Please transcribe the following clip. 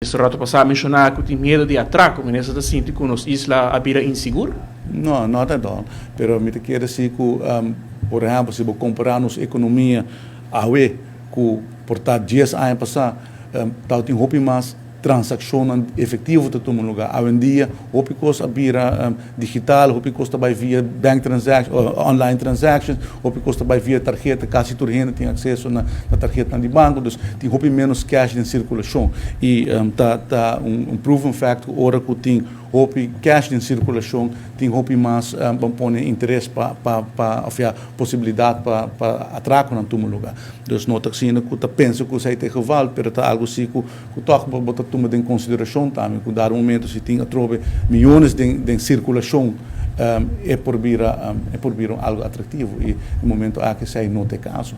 Esse rato passado mencionar que tem medo de atraco, mas nessa sinto que nos isla abira inseguro? Não, not at all. Pero me quer dizer que, por exemplo, se compararmos a economia a que por 10 anos passados, tal tem muito mais transação efetiva de todo lugar. Hoje em dia, houve coisa via digital, houve coisa vai via bank transactions, online transactions, houve coisa vai via tarjeta, quase toda gente tem acesso na tarjeta de banco, então tem houve menos cash em circulação. E tá proven fact que ora que tem houve cash em circulação, tem houve mais pôr interesse para possibilidade para atraco em todo lugar. Então, não está sendo que pensa que isso é geval, mas está algo assim que toca para botar tudo em consideração também, que dar momento se tem milhões de circulação é por vir algo atrativo e no momento há que sair não tem caso.